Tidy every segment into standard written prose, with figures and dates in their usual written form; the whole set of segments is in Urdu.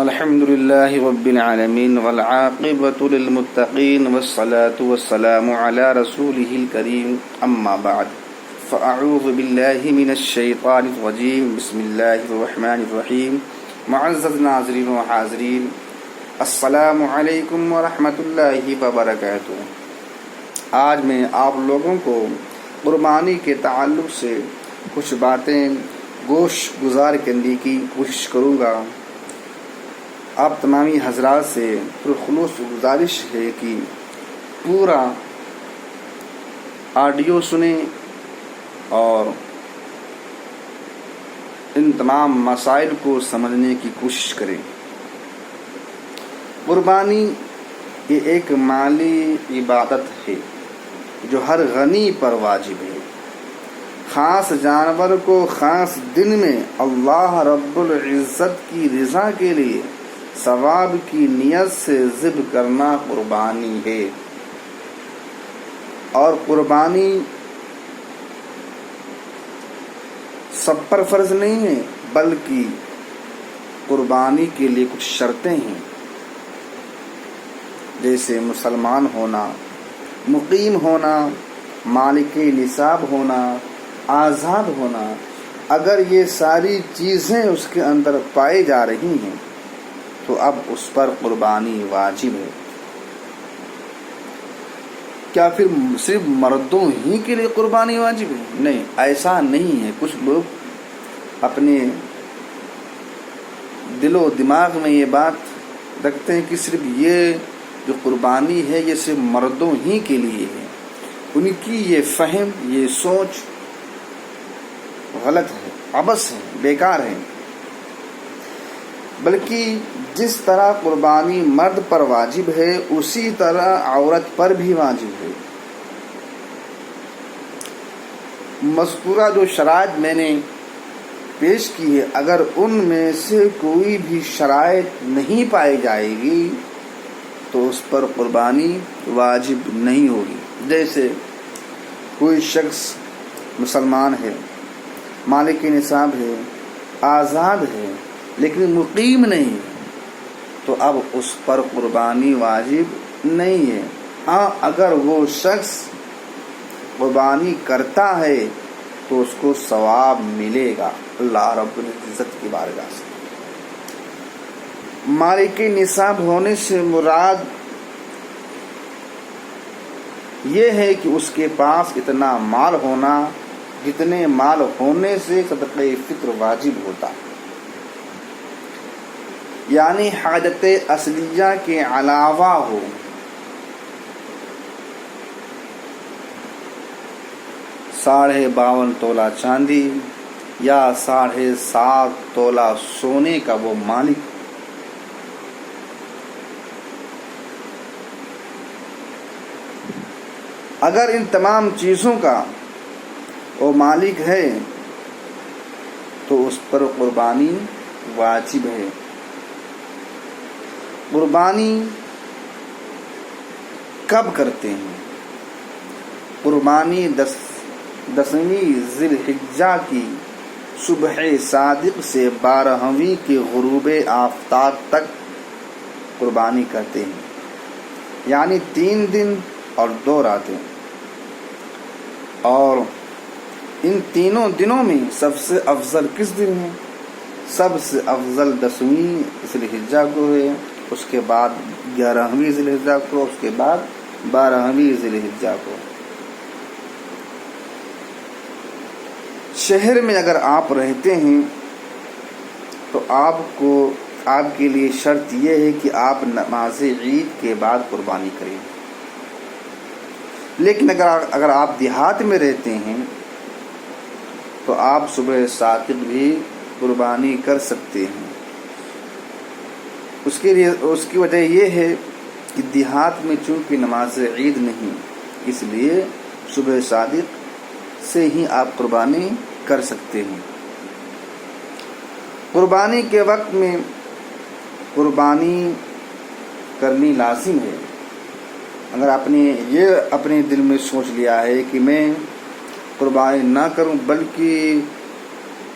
الحمد لله رب العالمين والعاقبة للمتقين والصلاة والسلام على رسوله الكريم أما بعد فأعوذ بالله من الشيطان الرجيم بسم الله الرحمن الرحيم معزز ناظرین و حاضرین السلام علیکم ورحمۃ اللہ وبرکاتہ۔ آج میں آپ لوگوں کو قربانی کے تعلق سے کچھ باتیں گوش گزار کرنے کی کوشش کروں گا۔ آپ تمامی حضرات سے پرخلوص گزارش ہے کہ پورا آڈیو سنیں اور ان تمام مسائل کو سمجھنے کی کوشش کریں۔ قربانی یہ ایک مالی عبادت ہے جو ہر غنی پر واجب ہے۔ خاص جانور کو خاص دن میں اللہ رب العزت کی رضا کے لیے ثواب کی نیت سے ذبح کرنا قربانی ہے۔ اور قربانی سب پر فرض نہیں ہے، بلکہ قربانی کے لیے کچھ شرطیں ہیں، جیسے مسلمان ہونا، مقیم ہونا، مالک نصاب ہونا، آزاد ہونا۔ اگر یہ ساری چیزیں اس کے اندر پائی جا رہی ہیں تو اب اس پر قربانی واجب ہے۔ کیا پھر صرف مردوں ہی کے لیے قربانی واجب ہے؟ نہیں، ایسا نہیں ہے۔ کچھ لوگ اپنے دل و دماغ میں یہ بات رکھتے ہیں کہ صرف یہ جو قربانی ہے یہ صرف مردوں ہی کے لیے ہے۔ ان کی یہ فہم، یہ سوچ غلط ہے، عبث ہے، بیکار ہے۔ بلکہ جس طرح قربانی مرد پر واجب ہے اسی طرح عورت پر بھی واجب ہے۔ مذکورہ جو شرائط میں نے پیش کی ہے، اگر ان میں سے کوئی بھی شرائط نہیں پائی جائے گی تو اس پر قربانی واجب نہیں ہوگی۔ جیسے کوئی شخص مسلمان ہے، مالک نصاب ہے، آزاد ہے، لیکن مقیم نہیں، تو اب اس پر قربانی واجب نہیں ہے۔ ہاں، اگر وہ شخص قربانی کرتا ہے تو اس کو ثواب ملے گا اللہ رب العزت کی بارگاہ سے۔ مالک نصاب ہونے سے مراد یہ ہے کہ اس کے پاس اتنا مال ہونا جتنے مال ہونے سے صدقہ فطر واجب ہوتا ہے، یعنی حاجت اصلیہ کے علاوہ ہو۔ ساڑھے 52 تولہ چاندی یا 7.5 تولہ سونے کا وہ مالک۔ اگر ان تمام چیزوں کا وہ مالک ہے تو اس پر قربانی واجب ہے۔ قربانی کب کرتے ہیں؟ قربانی 10ویں ذی الحجہ کی صبح صادق سے 12ویں کے غروب آفتاب تک قربانی کرتے ہیں، یعنی 3 دن اور 2 راتیں۔ اور ان تینوں دنوں میں سب سے افضل کس دن ہے؟ سب سے افضل 10ویں ذی الحجہ کو ہے، اس کے بعد 11ویں ذی الحجہ کو، اس کے بعد 12ویں ذی الحجہ کو۔ شہر میں اگر آپ رہتے ہیں تو آپ کے لیے شرط یہ ہے کہ آپ نماز عید کے بعد قربانی کریں۔ لیکن اگر آپ دیہات میں رہتے ہیں تو آپ صبح صادق بھی قربانی کر سکتے ہیں۔ اس کی وجہ یہ ہے کہ دیہات میں چونکہ نماز عید نہیں، اس لیے صبح صادق سے ہی آپ قربانی کر سکتے ہیں۔ قربانی کے وقت میں قربانی کرنی لازم ہے۔ اگر آپ نے یہ اپنے دل میں سوچ لیا ہے کہ میں قربانی نہ کروں بلکہ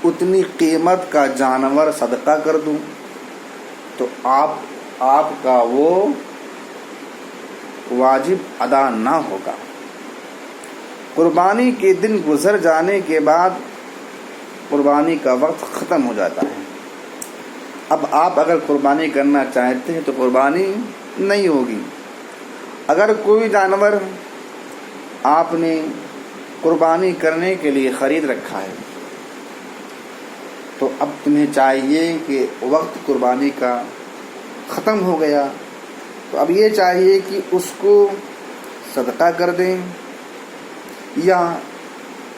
اتنی قیمت کا جانور صدقہ کر دوں، تو آپ کا وہ واجب ادا نہ ہوگا۔ قربانی کے دن گزر جانے کے بعد قربانی کا وقت ختم ہو جاتا ہے۔ اب آپ اگر قربانی کرنا چاہتے ہیں تو قربانی نہیں ہوگی۔ اگر کوئی جانور آپ نے قربانی کرنے کے لیے خرید رکھا ہے تو اب تمہیں چاہیے کہ وقت قربانی کا ختم ہو گیا تو اب یہ چاہیے کہ اس کو صدقہ کر دیں یا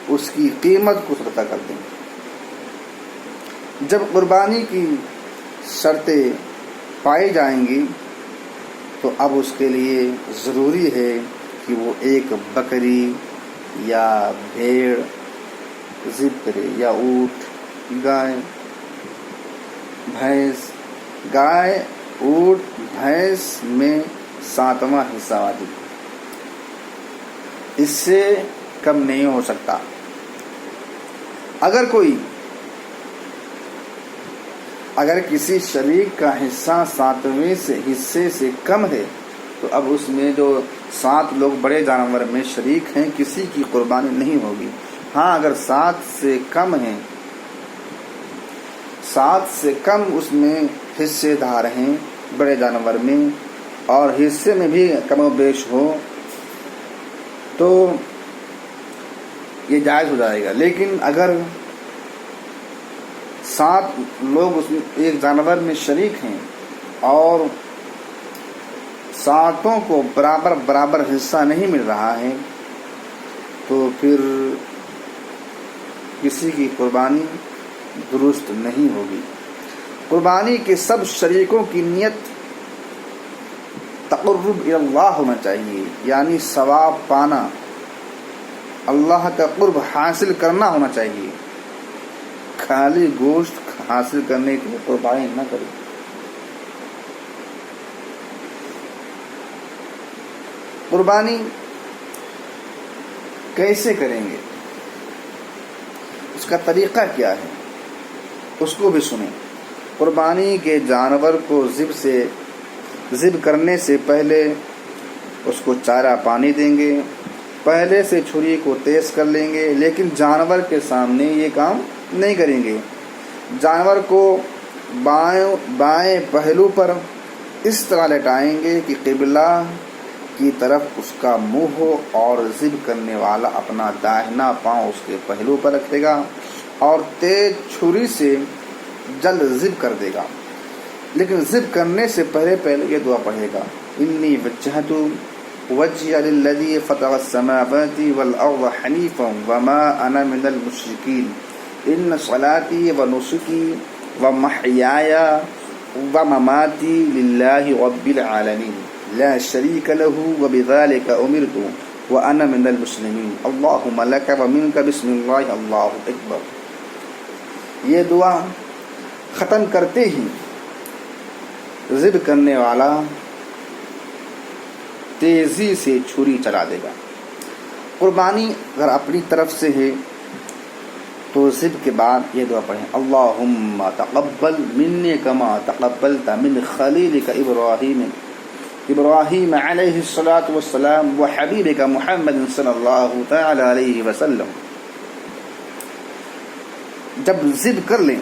اس کی قیمت کو صدقہ کر دیں۔ جب قربانی کی شرطیں پائی جائیں گی تو اب اس کے لیے ضروری ہے کہ وہ ایک بکری یا بھیڑ ذبح کرے یا اونٹ، گائے، بھینس۔ گائے، اونٹ، بھینس میں 7واں حصہ واجب ہے، اس سے کم نہیں ہو سکتا۔ اگر کسی شریک کا حصہ 7ویں حصے سے کم ہے تو اب اس میں جو 7 لوگ بڑے جانور میں شریک ہیں کسی کی قربانی نہیں ہوگی۔ ہاں اگر 7 سے کم ہیں، 7 سے کم اس میں حصے دار ہیں بڑے جانور میں اور حصے میں بھی کم و بیش ہو تو یہ جائز ہو جائے گا۔ لیکن اگر 7 لوگ اس میں ایک جانور میں شریک ہیں اور 7 کو برابر حصہ نہیں مل رہا ہے تو پھر کسی کی قربانی درست نہیں ہوگی۔ قربانی کے سب شریکوں کی نیت تقرب الی اللہ ہونا چاہیے، یعنی ثواب پانا، اللہ کا قرب حاصل کرنا ہونا چاہیے۔ خالی گوشت حاصل کرنے کے لیے قربانی نہ کریں۔ قربانی کیسے کریں گے، اس کا طریقہ کیا ہے، اس کو بھی سنیں۔ قربانی کے جانور کو ذبح کرنے سے پہلے اس کو چارہ پانی دیں گے، پہلے سے چھری کو تیز کر لیں گے، لیکن جانور کے سامنے یہ کام نہیں کریں گے۔ جانور کو بائیں پہلو پر اس طرح لٹائیں گے کہ قبلہ کی طرف اس کا منہ ہو اور ذبح کرنے والا اپنا داہنا پاؤں اس کے پہلو پر رکھے گا اور تیز چھری سے جلد ذبح کر دے گا۔ لیکن ذبح کرنے سے پہلے یہ دعا پڑھے گا، انی وجہت وجہی للذی فطر السماوات والارض حنیفا وما انا من المشرکین ان صلاتی ونسکی ومحیای ومماتی للہ رب العالمین لا شریک لہ وبذلک امرت وانا من المسلمین اللہم لک ومنک بسم اللہ اللہ اکبر۔ یہ دعا ختم کرتے ہی ذبح کرنے والا تیزی سے چھری چلا دے گا۔ قربانی اگر اپنی طرف سے ہے تو ذبح کے بعد یہ دعا پڑھیں، اللہم تقبل منی کما تقبلت من خلیلک ابراہیم علیہ الصلاۃ والسلام وحبیبک محمد صلی اللہ تعالی علیہ وسلم۔ جب ذبح کر لیں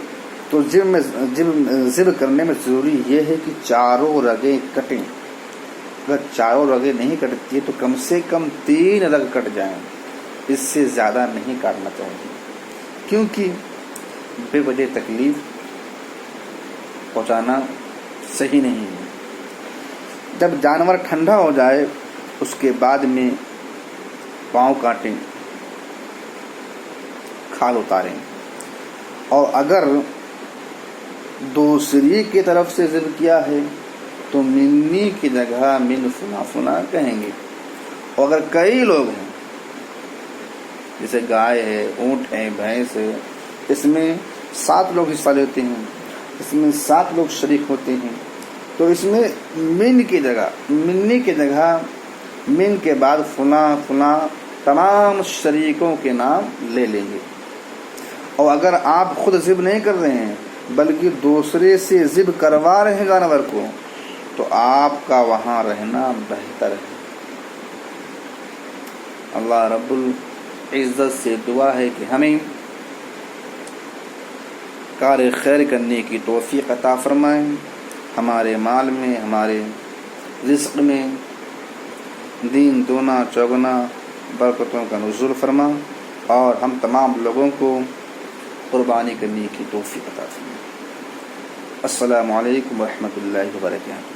تو ذبح کرنے میں ضروری یہ ہے کہ چاروں رگیں کٹیں۔ اگر چاروں رگیں نہیں کٹتی تو کم سے کم 3 رگ کٹ جائیں، اس سے زیادہ نہیں کاٹنا چاہیے، کیونکہ بے وجہ تکلیف پہنچانا صحیح نہیں ہے۔ جب جانور ٹھنڈا ہو جائے اس کے بعد میں پاؤں کاٹیں، کھال اتاریں، اور اگر دوسری کی طرف سے ذبح کیا ہے تو منی کی جگہ من فنا فنا کہیں گے۔ اور اگر کئی لوگ ہیں جیسے گائے ہے، اونٹ ہے، بھینس ہے، اس میں 7 لوگ حصہ لیتے ہیں، اس میں 7 لوگ شریک ہوتے ہیں، تو اس میں منی کی جگہ من کے بعد فنا فنا تمام شریکوں کے نام لے لیں گے۔ اور اگر آپ خود ذبح نہیں کر رہے ہیں بلکہ دوسرے سے ذبح کروا رہے ہیں جانور کو، تو آپ کا وہاں رہنا بہتر ہے۔ اللہ رب العزت سے دعا ہے کہ ہمیں کار خیر کرنے کی توفیق عطا فرمائیں، ہمارے مال میں، ہمارے رزق میں دین دونا چوگنا برکتوں کا نزول فرما، اور ہم تمام لوگوں کو قربانی کرنے کی توفیق عطا فرما۔ السلام علیکم ورحمۃ اللہ وبرکاتہ۔